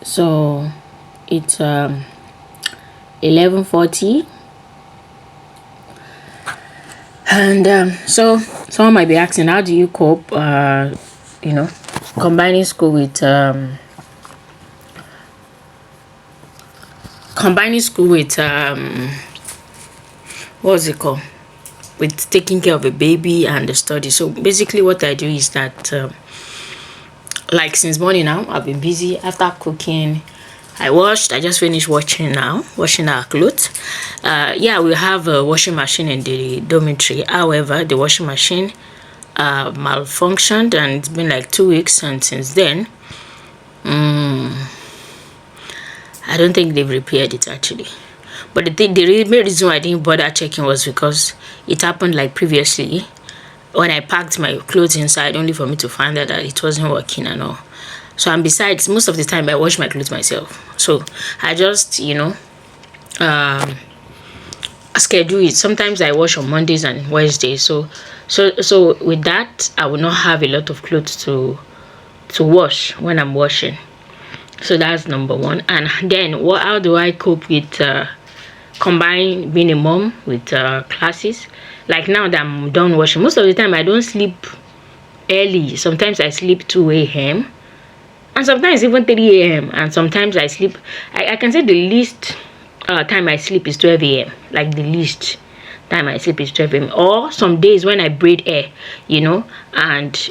So it's 11:40, and so someone might be asking, how do you cope? You know, combining school with what's it called? With taking care of a baby and the study. So basically, what I do is that, like since morning now, I've been busy. After cooking, I just finished washing our clothes. Yeah, we have a washing machine in the dormitory. However, the washing machine malfunctioned, and it's been like 2 weeks, and since then, I don't think they've repaired it actually. But the main reason why I didn't bother checking was because it happened like previously when I packed my clothes inside, only for me to find out that it wasn't working and all. So, and besides, most of the time I wash my clothes myself. So I just, schedule it. Sometimes I wash on Mondays and Wednesdays. So with that, I will not have a lot of clothes to wash when I'm washing. So that's number one. And then how do I cope with combine being a mom with classes? Like now that I'm done washing, most of the time I don't sleep early. Sometimes I sleep 2 a.m. and sometimes even 3 a.m. and sometimes I sleep, I can say the least time I sleep is 12 a.m. Like the least time I sleep is 12 a.m. Or some days when I braid hair, and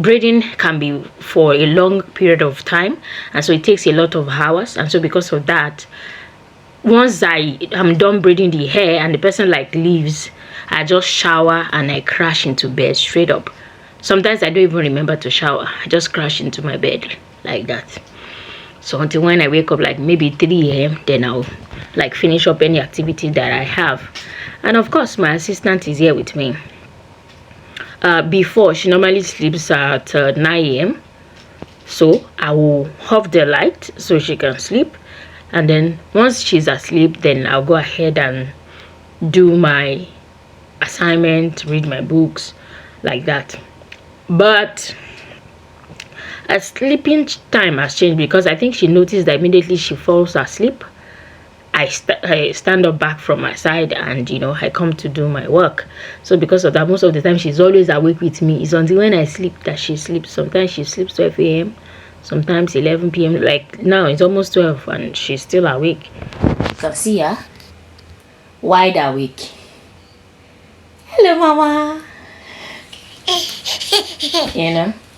braiding can be for a long period of time, and so it takes a lot of hours. And so because of that, once I am done braiding the hair and the person like leaves, I just shower and I crash into bed straight up. Sometimes I don't even remember to shower. I just crash into my bed like that. So until when I wake up, like maybe 3 a.m., then I'll like finish up any activity that I have. And of course, my assistant is here with me. Before, she normally sleeps at 9 a.m. So I will off the light so she can sleep. And then once she's asleep, then I'll go ahead and do my assignment, read my books, like that. But her sleeping time has changed because I think she noticed that immediately she falls asleep, I stand up back from my side and I come to do my work. So because of that, most of the time she's always awake with me. It's until when I sleep that she sleeps. Sometimes she sleeps 12 a.m. sometimes 11 p.m. Like now it's almost 12 and she's still awake. You can see her wide awake. Hello mama.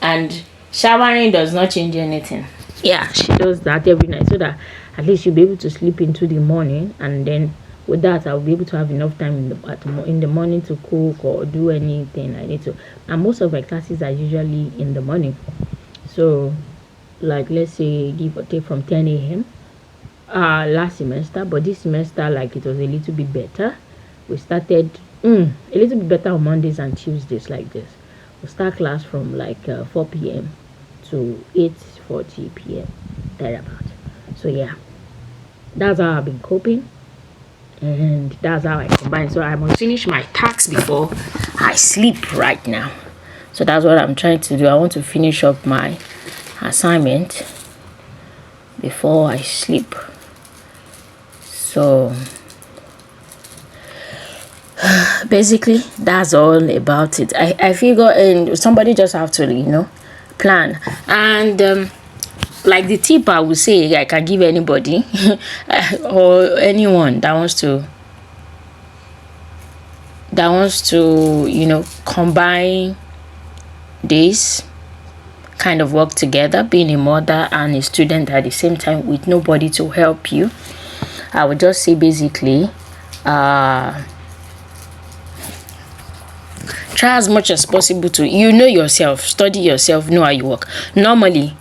And showering does not change anything. Yeah, she does that every night so that at least you'll be able to sleep into the morning, and then with that I'll be able to have enough time in the morning to cook or do anything I need to. And most of my classes are usually in the morning, so like let's say give or take from 10 a.m. Last semester, but this semester like it was a little bit better. We started a little bit better on Mondays and Tuesdays like this. We start class from like 4 p.m. to 8:40 p.m. thereabout. So yeah, that's how I've been coping, and that's how I combine. So I must finish my tasks before I sleep right now. So that's what I'm trying to do. I want to finish up my assignment before I sleep. So basically that's all about it. I figure and somebody just have to plan. And like the tip I would say I can give anybody or anyone that wants to combine this kind of work together, being a mother and a student at the same time with nobody to help you. I would just say basically try as much as possible to yourself, study yourself, know how you work. Normally,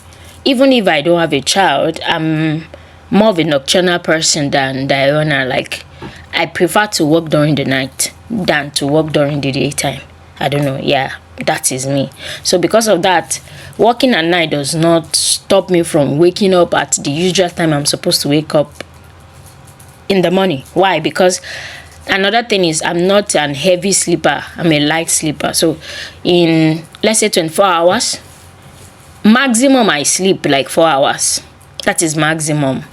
even if I don't have a child, I'm more of a nocturnal person than Diana. Like I prefer to work during the night than to work during the daytime. I don't know, yeah, that is me. So because of that, working at night does not stop me from waking up at the usual time I'm supposed to wake up in the morning. Why? Because another thing is I'm not an heavy sleeper, I'm a light sleeper. So in let's say 24 hours maximum, I sleep like 4 hours. That is maximum.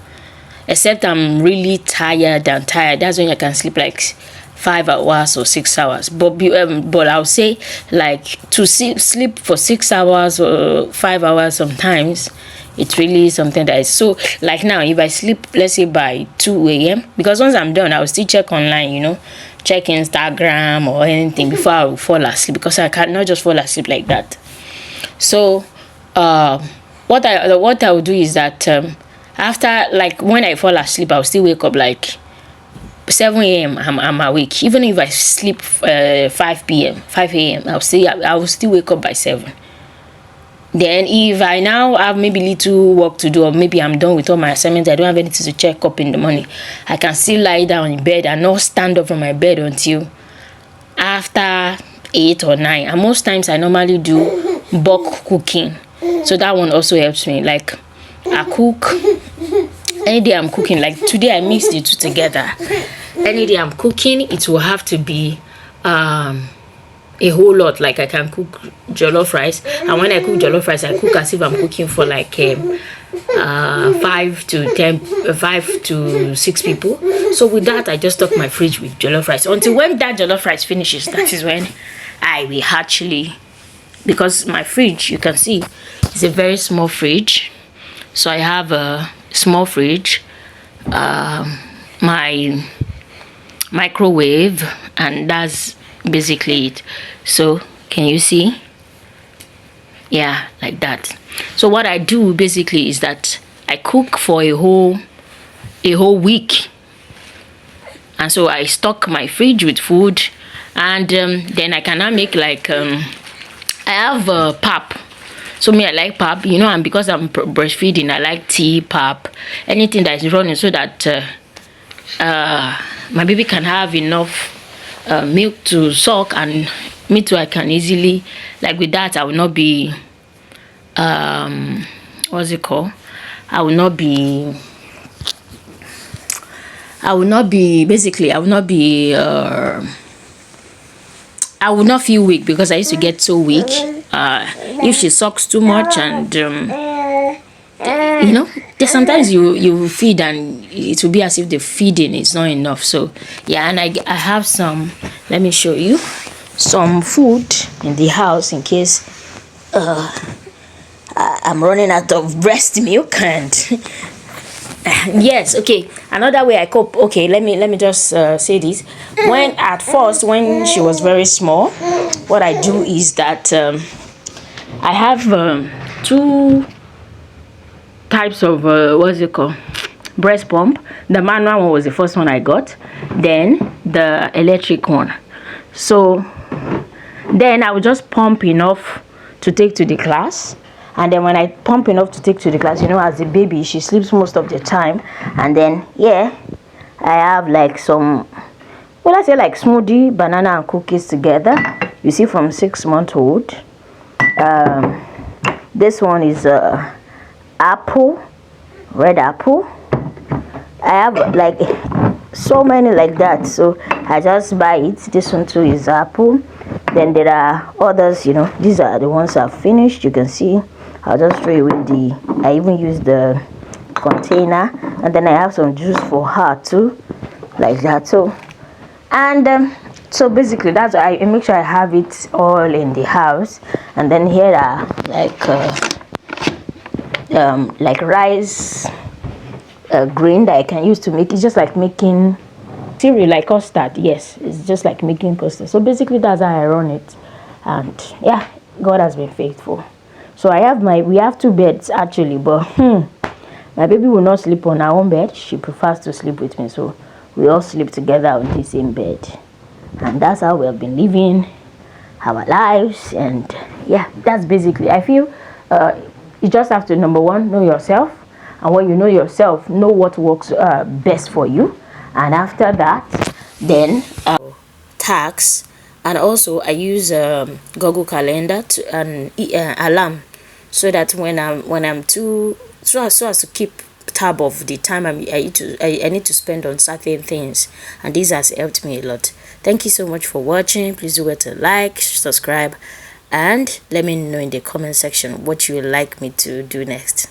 Except I'm really tired and tired. That's when I can sleep like 5 hours or 6 hours. But I'll say like to sleep for 6 hours or 5 hours sometimes. It's really something that is so, like now, if I sleep, let's say by 2 a.m., because once I'm done, I'll still check online, check Instagram or anything before I will fall asleep, because I cannot just fall asleep like that. So, what I will do is that after, like, when I fall asleep, I'll still wake up like 7 a.m. I'm awake. Even if I sleep 5 p.m., 5 a.m., I will still wake up by 7. Then if I now have maybe little work to do, or maybe I'm done with all my assignments, I don't have anything to check up in the morning, I can still lie down in bed and not stand up from my bed until after 8 or 9. And most times I normally do bulk cooking. So that one also helps me. Like, I cook any day I'm cooking. Like today I mixed the two together. Any day I'm cooking, it will have to be a whole lot. Like I can cook jollof rice, and when I cook jollof rice, I cook as if I'm cooking for like 5 to 6 people. So with that, I just stock my fridge with jollof rice until when that jollof rice finishes. That is when I will actually, because my fridge, you can see, is a very small fridge. So I have a small fridge, my microwave, and that's basically it. So can you see? Yeah, like that. So what I do basically is that I cook for a whole week, and so I stock my fridge with food, and then I can now make like I have pap. So me, I like pap, and because I'm breastfeeding, I like tea, pap, anything that is running, so that my baby can have enough milk to suck, and me too, I can easily, like with that, I will not be what's it called, I will not feel weak, because I used to get so weak if she sucks too much, and sometimes you feed and it will be as if the feeding is not enough. So yeah, and I have some, let me show you some food in the house in case I'm running out of breast milk. And yes, okay, another way I cope. Okay, let me just say this. At first when she was very small, what I do is that I have 2 types of what's it called, breast pump. The manual one was the first one I got, then the electric one. So then I would just pump enough to take to the class, and then when I pump enough to take to the class, as a baby, she sleeps most of the time, and then I have like some, well, I say like smoothie, banana and cookies together, you see, from 6-month-old. This one is apple, red apple. I have like so many like that, so I just buy it. This one too is apple. Then there are others, these are the ones I've finished. You can see I'll just throw away I even use the container. And then I have some juice for her too, like that. So, and so basically that's why I make sure I have it all in the house. And then here are like rice grain that I can use to make it, just like making cereal, like custard. Yes, it's just like making custard. So basically that's how I run it. And yeah, God has been faithful. So we have 2 beds actually, but my baby will not sleep on her own bed. She prefers to sleep with me, so we all sleep together on the same bed. And that's how we have been living our lives. And yeah, that's basically, I feel you just have to, number one, know yourself. And when you know yourself, know what works best for you. And after that, then tasks. And also I use Google Calendar and alarm, so that when I'm too, so as to keep tab of the time I need to spend on certain things. And this has helped me a lot. Thank you so much for watching. Please do to like, subscribe, and let me know in the comment section what you would like me to do next.